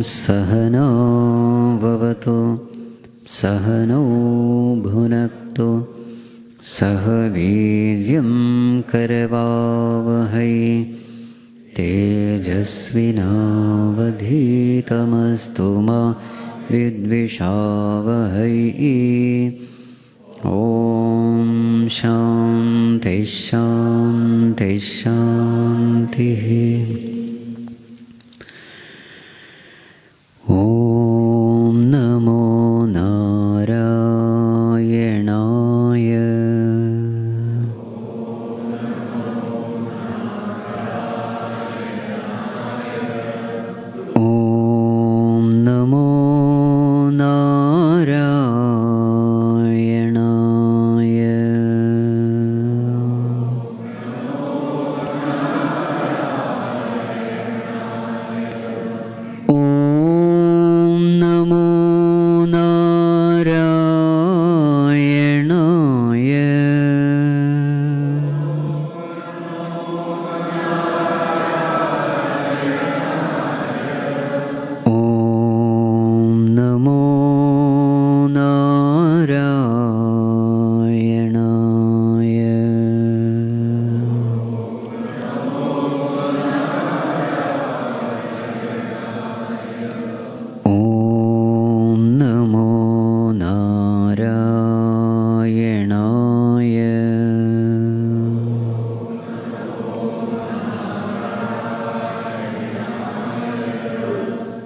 सहनौ भवतु सहनौ भुनक्तु सह वीर्यं करवावहै तेजस्विनावधीतमस्तु मा विद्विषावहै। ॐ शान्ति शान्ति शान्तिः। ॐ नमो नारायणाय। ॐ नमो नारायणाय। ॐ नमो नारायणाय। ॐ नमो नारायणाय। ॐ नमो नारायणाय।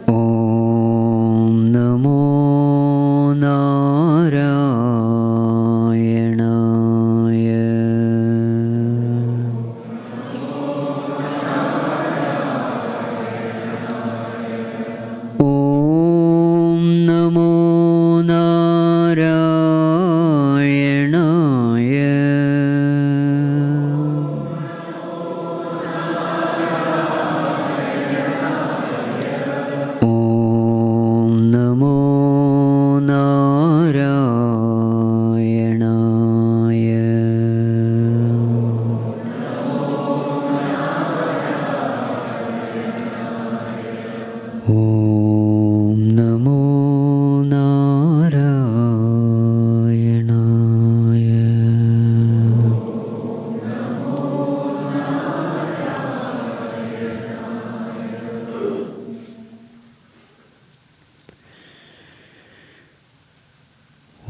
ॐ नमो नारायणाय। ॐ नमो नारायणाय। ॐ नमो नारायणाय। ॐ नमो नारायणाय।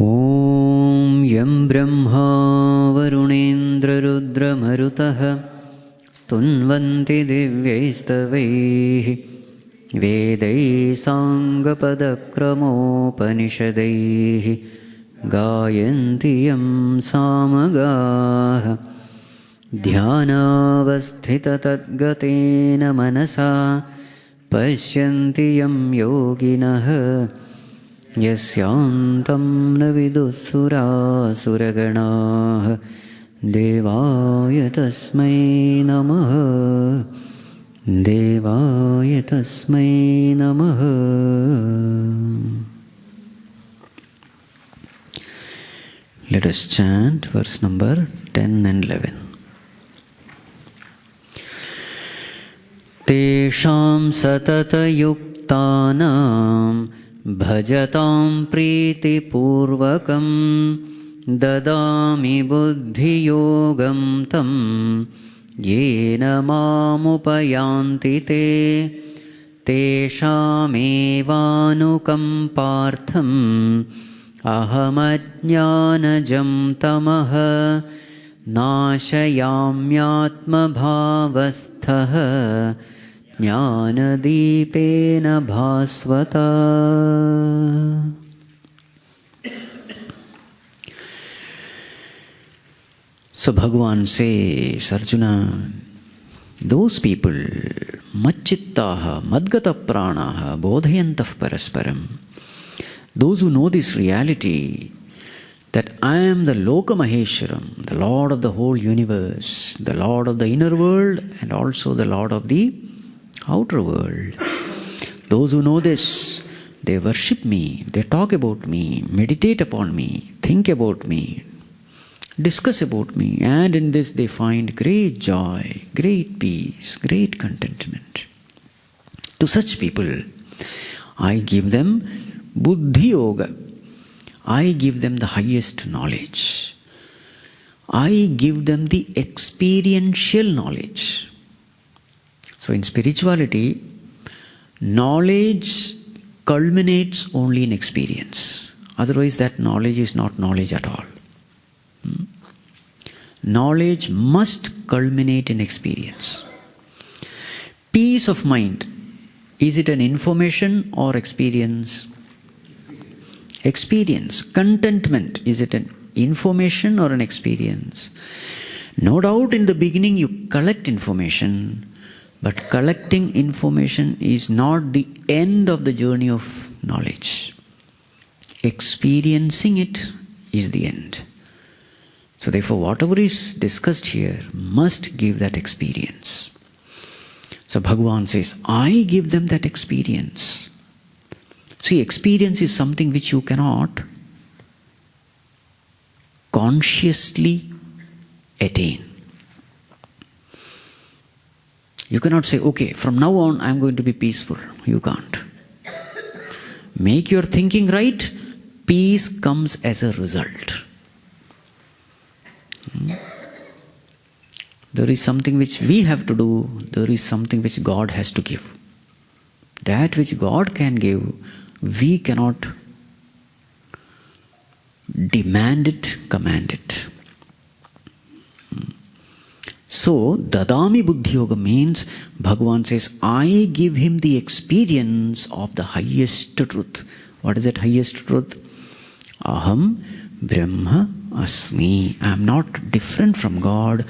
ॐ यं ब्रह्मा वरुणेन्द्ररुद्रमरुतः स्तुन्वन्ति दिव्यैस्तवैः वेदैः साङ्गपदक्रमोपनिषदैः गायन्ति यं सामगाः। ध्यानावस्थिततद्गतेन मनसा पश्यन्ति यं योगिनः यस्यान्तं न विदुःसुरासुरगणाः। देवाय तस्मै नमः देवाय तस्मै नमः। Let us chant verse number 10 and 11. तेषां सततयुक्तानां भजतां प्रीतिपूर्वकं ददामि बुद्धियोगं तं येन मामुपयान्ति ते। तेषामेवानुकम्पार्थम् अहमज्ञानजं तमः नाशयाम्यात्मभावस्थः ज्ञानदीपेन भास्वता। So Bhagavan says, Arjuna, those people, macchittaha, madgata pranaha, bodhayantah parasparam, those who know this reality, that I am the Loka Maheshwaram, the Lord of the whole universe, the Lord of the inner world and also the Lord of the outer world. Those who know this, they worship me, they talk about me, meditate upon me, think about me, discuss about me, and in this they find great joy, great peace, great contentment. To such people, I give them buddhi yoga. I give them the highest knowledge. I give them the experiential knowledge. So in spirituality, knowledge culminates only in experience. Otherwise that knowledge is not knowledge at all. Knowledge must culminate in experience. Peace of mind, is it an information or experience? Experience. Contentment, is it an information or an experience? No doubt in the beginning you collect information, but collecting information is not the end of the journey of knowledge. Experiencing it is the end. So therefore whatever is discussed here must give that experience. So Bhagavan says, I give them that experience. See, experience is something which you cannot consciously attain. You cannot say, okay, from now on I am going to be peaceful. You can't. Make your thinking right, peace comes as a result. There is something which we have to do, there is something which God has to give. That which God can give, we cannot demand it, command it. So, Dadami Buddhi Yoga means, Bhagavan says, I give him the experience of the highest truth. What is that highest truth? Aham Brahma Asmi. I am not different from God.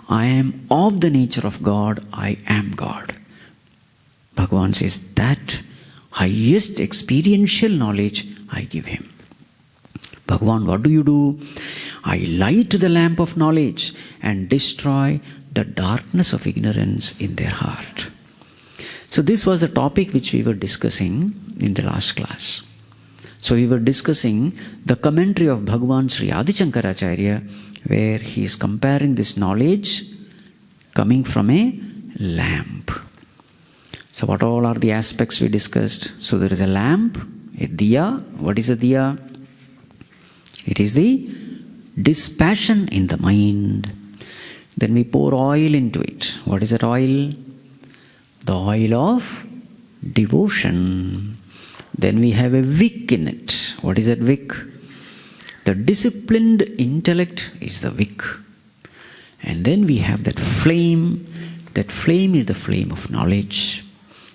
I am of the nature of God. I am God. Bhagavan says, that highest experiential knowledge I give him. Bhagavan, what do? I light the lamp of knowledge and destroy the darkness of ignorance in their heart. So this was a topic which we were discussing in the last class. So we were discussing the commentary of Bhagavan Sri Adi Shankaracharya, where he is comparing this knowledge coming from a lamp. So what all are the aspects we discussed? So there is a lamp, a diya. What is a diya? It is the dispassion in the mind. Then we pour oil into it. What is that oil? The oil of devotion. Then we have a wick in it. What is that wick? The disciplined intellect is the wick. And then we have that flame. That flame is the flame of knowledge.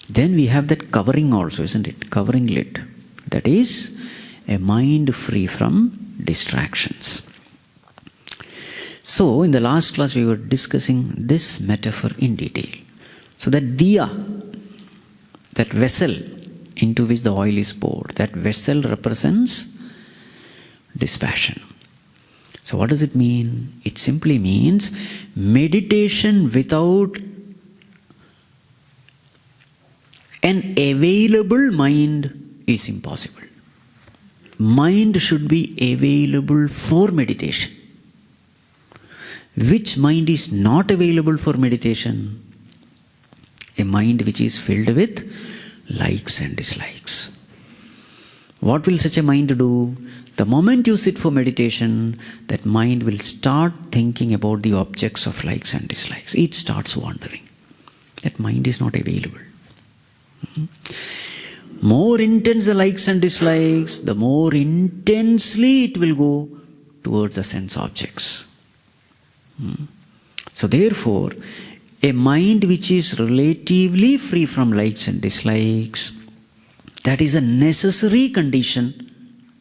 Then we have that covering also, isn't it? Covering lid. That is a mind free from distractions. So in the last class we were discussing this metaphor in detail. So that diya, that vessel into which the oil is poured, that vessel represents dispassion. So what does it mean? It simply means meditation without an available mind is impossible. Mind should be available for meditation. Which mind is not available for meditation? A mind which is filled with likes and dislikes. What will such a mind do? The moment you sit for meditation, that mind will start thinking about the objects of likes and dislikes. It starts wandering. That mind is not available. More intense the likes and dislikes, the more intensely it will go towards the sense objects. So therefore, a mind which is relatively free from likes and dislikes, that is a necessary condition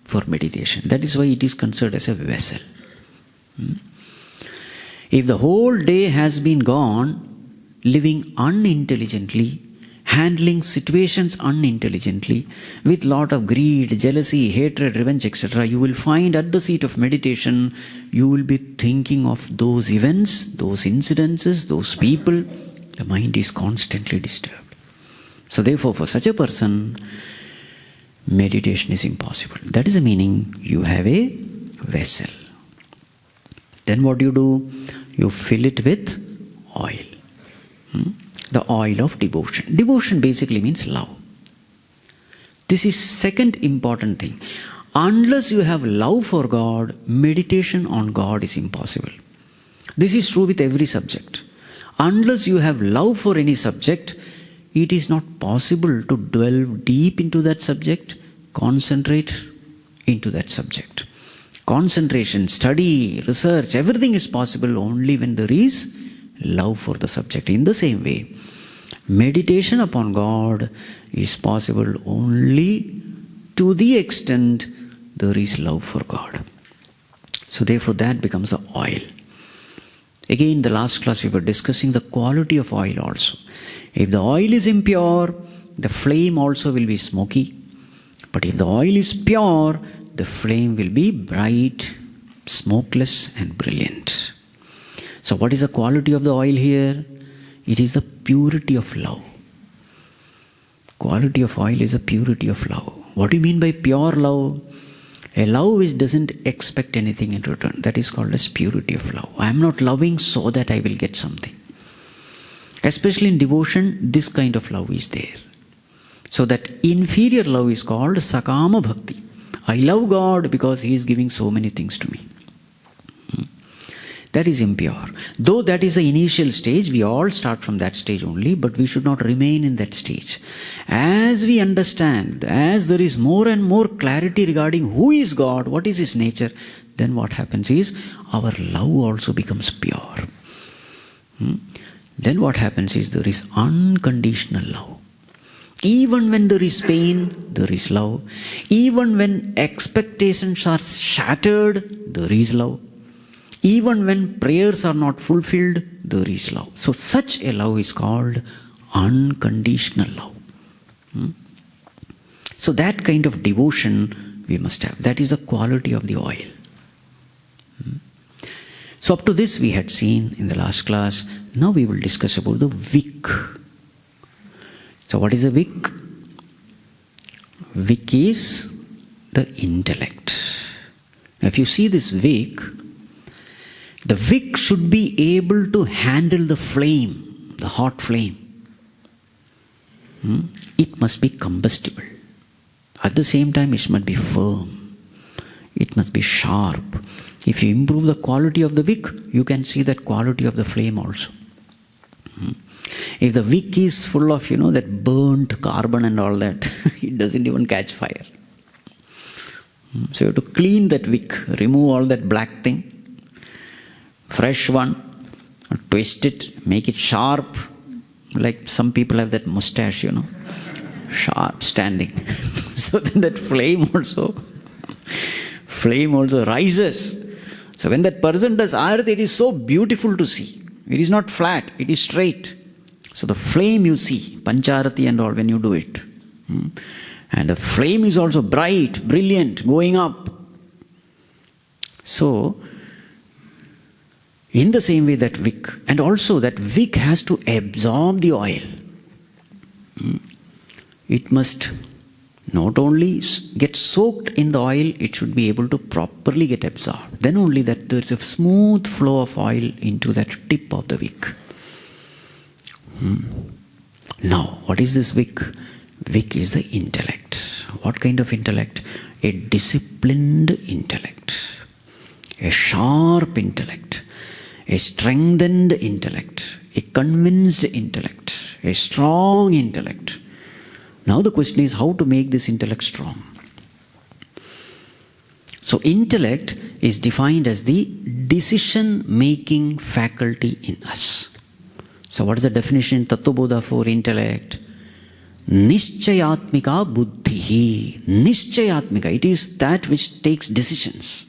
for meditation. That is why it is considered as a vessel. If the whole day has been gone living unintelligently, handling situations unintelligently, with lot of greed, jealousy, hatred, revenge, etc., you will find at the seat of meditation, you will be thinking of those events, those incidences, those people. The mind is constantly disturbed. So therefore, for such a person, meditation is impossible. That is the meaning, you have a vessel. Then what do? You fill it with oil. The oil of devotion. Devotion basically means love. This is second important thing. Unless you have love for God, meditation on God is impossible. This is true with every subject. Unless you have love for any subject, it is not possible to delve deep into that subject, concentrate into that subject. Concentration, study, research, everything is possible only when there is love for the subject. In the same way, meditation upon God is possible only to the extent there is love for God. So therefore that becomes the oil. Again, the last class we were discussing the quality of oil also. If the oil is impure, the flame also will be smoky. But if the oil is pure, the flame will be bright, smokeless and brilliant. So what is the quality of the oil here? It is the purity of love. Quality of oil is the purity of love. What do you mean by pure love? A love which doesn't expect anything in return. That is called as purity of love. I am not loving so that I will get something. Especially in devotion, this kind of love is there. So that inferior love is called Sakama Bhakti. I love God because He is giving so many things to me. That is impure. Though that is the initial stage, we all start from that stage only, but we should not remain in that stage. As we understand, as there is more and more clarity regarding who is God, what is His nature, then what happens is our love also becomes pure. Then what happens is there is unconditional love. Even when there is pain, there is love. Even when expectations are shattered, there is love. Even when prayers are not fulfilled, there is love. So such a love is called unconditional love. So that kind of devotion we must have. That is the quality of the oil. So up to this we had seen in the last class. Now we will discuss about the wick. So what is the wick? Wick is the intellect. Now if you see this wick, the wick should be able to handle the flame, the hot flame. It must be combustible. At the same time, it must be firm. It must be sharp. If you improve the quality of the wick, you can see that quality of the flame also. If the wick is full of, that burnt carbon and all that, it doesn't even catch fire. So you have to clean that wick, remove all that black thing. Fresh one, twist it, make it sharp, like some people have that mustache, sharp standing. So then that flame also rises. So when that person does arati, it is so beautiful to see. It is not flat, it is straight. So the flame you see, pancharati and all when you do it. And the flame is also bright, brilliant, going up. So, in the same way that wick, and also that wick has to absorb the oil. It must not only get soaked in the oil, it should be able to properly get absorbed. Then only that there is a smooth flow of oil into that tip of the wick. Now, what is this wick? Wick is the intellect. What kind of intellect? A disciplined intellect. A sharp intellect. A strengthened intellect, a convinced intellect, a strong intellect. Now the question is how to make this intellect strong. So intellect is defined as the decision-making faculty in us. So what is the definition in Tattvabodha for intellect? Nischayatmika buddhihi. Nischayatmika, it is that which takes decisions.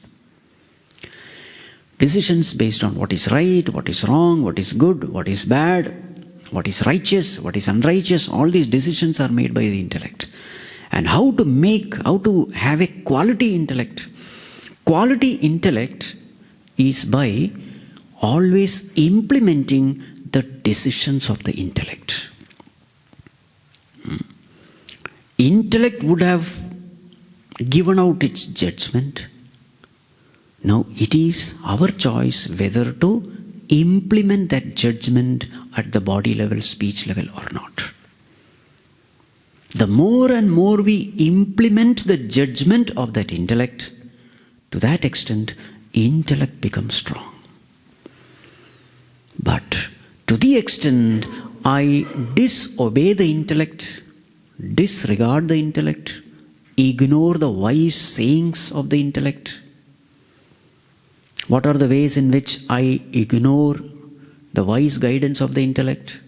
Decisions based on what is right, what is wrong, what is good, what is bad, what is righteous, what is unrighteous. All these decisions are made by the intellect. And how to have a quality intellect. Quality intellect is by always implementing the decisions of the intellect. Intellect would have given out its judgment. Now it is our choice whether to implement that judgment at the body level, speech level or not. the more and more we implement the judgment of that intellect, to that extent, intellect becomes strong. But to the extent I disobey the intellect, disregard the intellect, ignore the wise sayings of the intellect. What are the ways in which I ignore the wise guidance of the intellect?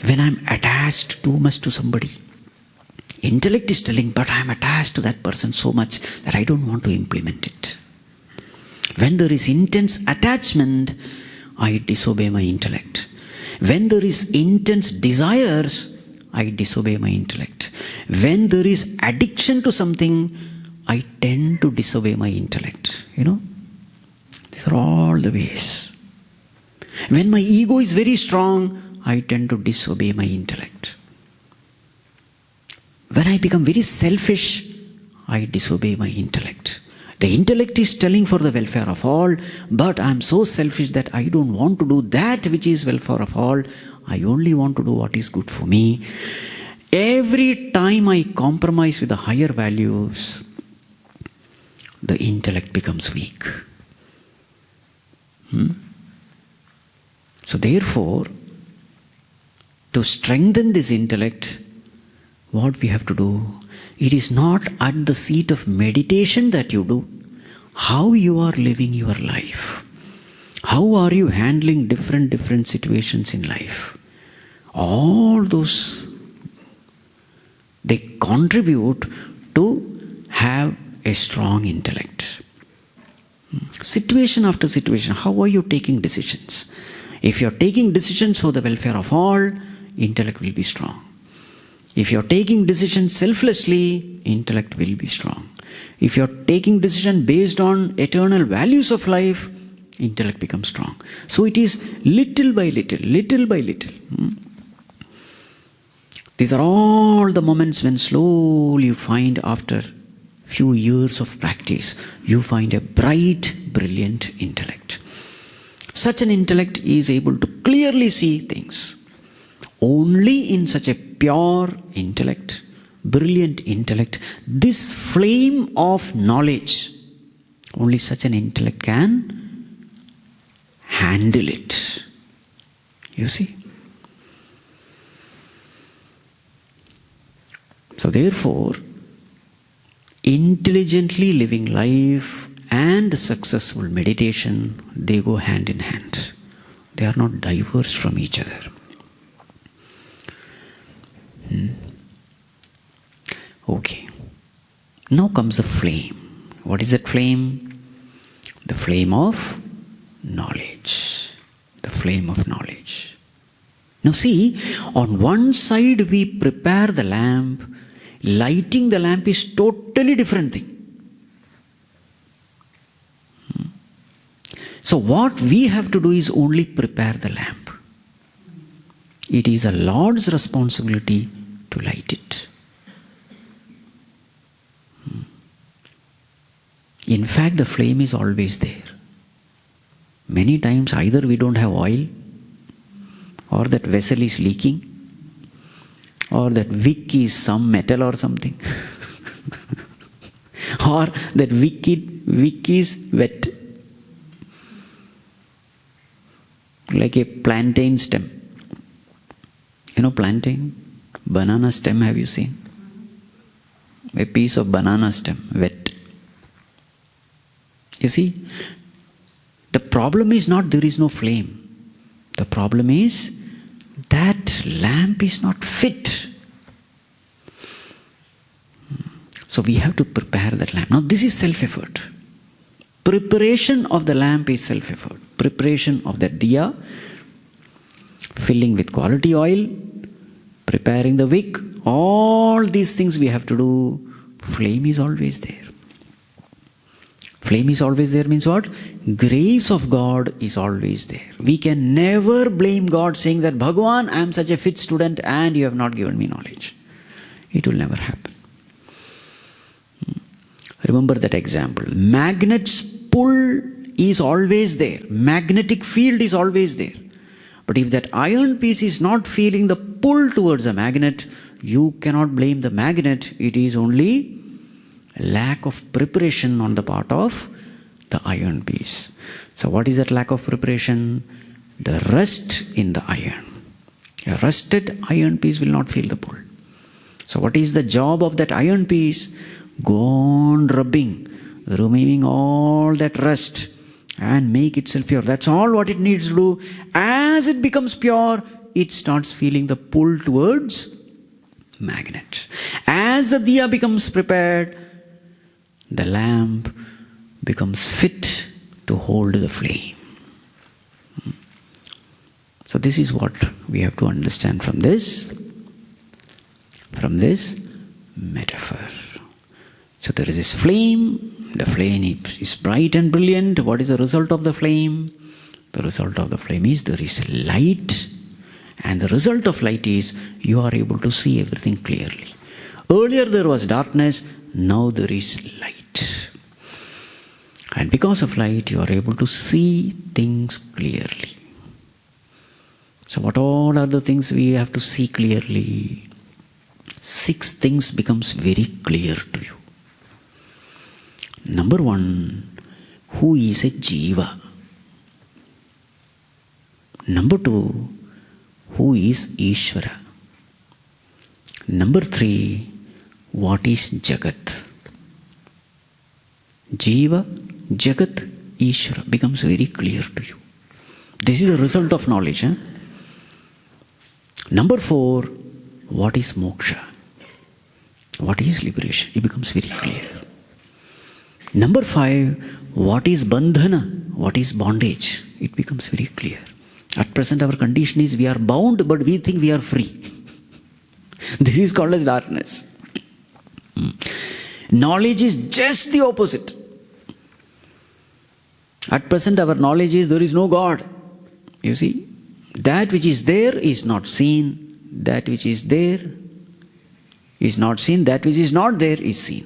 When I'm attached too much to somebody. Intellect is telling, but I'm attached to that person so much that I don't want to implement it. When there is intense attachment, I disobey my intellect. When there is intense desires, I disobey my intellect. When there is addiction to something, I tend to disobey my intellect. These are all the ways. When my ego is very strong, I tend to disobey my intellect. When I become very selfish, I disobey my intellect. The intellect is telling for the welfare of all, but I am so selfish that I don't want to do that which is welfare of all. I only want to do what is good for me. Every time I compromise with the higher values, the intellect becomes weak. So therefore, to strengthen this intellect, what we have to do, it is not at the seat of meditation that you do. How you are living your life. How are you handling different situations in life. All those, they contribute to have a strong intellect. Situation after situation, how are you taking decisions? If you are taking decisions for the welfare of all, intellect will be strong. If you are taking decisions selflessly, intellect will be strong. If you are taking decisions based on eternal values of life, intellect becomes strong. So it is little by little, little by little. These are all the moments when slowly you find, after few years of practice, you find a bright, brilliant intellect. Such an intellect is able to clearly see things. Only in such a pure intellect, brilliant intellect, this flame of knowledge, only such an intellect can handle it. You see? So therefore, intelligently living life and successful meditation, they go hand in hand. They are not diverse from each other. Okay. Now comes the flame. What is that flame? The flame of knowledge. The flame of knowledge. Now see, on one side we prepare the lamp. Lighting the lamp is totally different thing. So what we have to do is only prepare the lamp. It is a Lord's responsibility to light it. In fact, the flame is always there. Many times either we don't have oil, or that vessel is leaking, or that wick is some metal or something, or that wick is wet, like a plantain stem. You know plantain? Banana stem, have you seen? A piece of banana stem, wet. You see, the problem is not there is no flame. The problem is that lamp is not fit. So we have to prepare that lamp. Now this is self-effort. Preparation of the lamp is self-effort. Preparation of that diya, filling with quality oil, preparing the wick, all these things we have to do. Flame is always there. Flame is always there means what? Grace of God is always there. We can never blame God saying that, Bhagavan, I am such a fit student and you have not given me knowledge. It will never happen. Remember that example. Magnet's pull is always there. Magnetic field is always there. But if that iron piece is not feeling the pull pull towards a magnet, you cannot blame the magnet. It is only lack of preparation on the part of the iron piece. So what is that lack of preparation? The rust in the iron. A rusted iron piece will not feel the pull. So what is the job of that iron piece? Go on rubbing, removing all that rust and make itself pure. That's all what it needs to do. As it becomes pure, it starts feeling the pull towards magnet. As the diya becomes prepared, the lamp becomes fit to hold the flame. So this is what we have to understand from this metaphor. So there is this flame. The flame is bright and brilliant. What is the result of the flame? The result of the flame is there is light. And the result of light is you are able to see everything clearly. Earlier there was darkness. Now there is light. And because of light, you are able to see things clearly. So what all are the things we have to see clearly? 6 things becomes very clear to you. Number 1, who is a jiva? Number 2, who is Ishvara? Number 3, what is Jagat? Jiva, Jagat, Ishvara becomes very clear to you. This is the result of knowledge. Number 4, what is moksha? What is liberation? It becomes very clear. Number 5, what is bandhana? What is bondage? It becomes very clear. At present our condition is we are bound, but we think we are free. This is called as darkness. Knowledge is just the opposite. At present our knowledge is there is no God. You see, that which is there is not seen. That which is there is not seen. That which is not there is seen.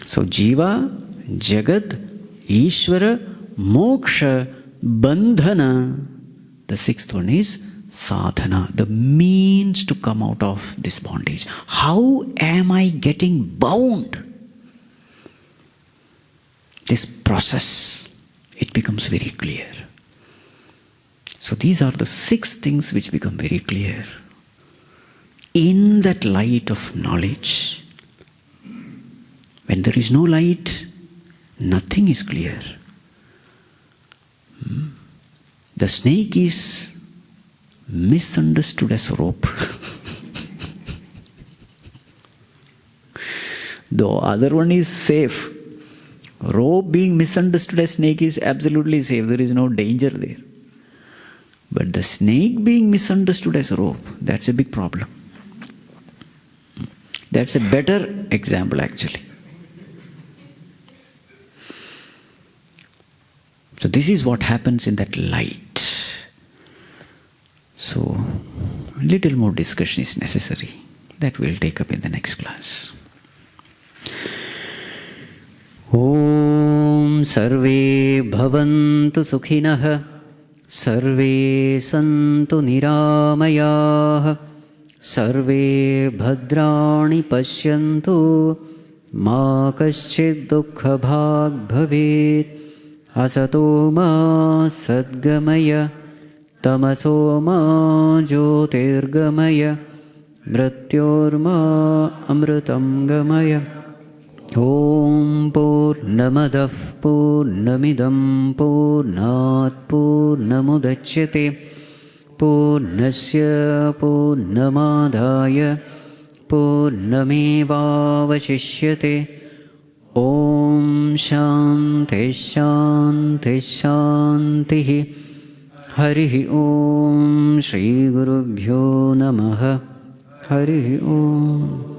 So Jiva, Jagat, Ishvara, Moksha, Bandhana. The 6th one is sadhana, the means to come out of this bondage. How am I getting bound? This process, it becomes very clear. So these are the 6 things which become very clear. In that light of knowledge, when there is no light, nothing is clear. The snake is misunderstood as rope. The other one is safe. Rope being misunderstood as snake is absolutely safe. There is no danger there. But the snake being misunderstood as rope, that's a big problem. That's a better example actually. So this is what happens in that light. So a little more discussion is necessary. That we'll take up in the next class. Om Sarve Bhavantu Sukhinah Sarve Santu Niramayah Sarve Bhadrani Pashyantu Ma Kaschid Dukkha Bhag Bhavet Asato Ma Sadgamaya Tamaso Ma Jyotirgamaya Mrityorma Amritam Gamaya. Om Purnamadav Purnamidam Purnat Purnamudachyate Purnasya Purnamadaya Purnamevavashishyate. Om Shanti Shanti Shanti. Harihi Om Shri Gurubhyo Namaha. Harihi Om.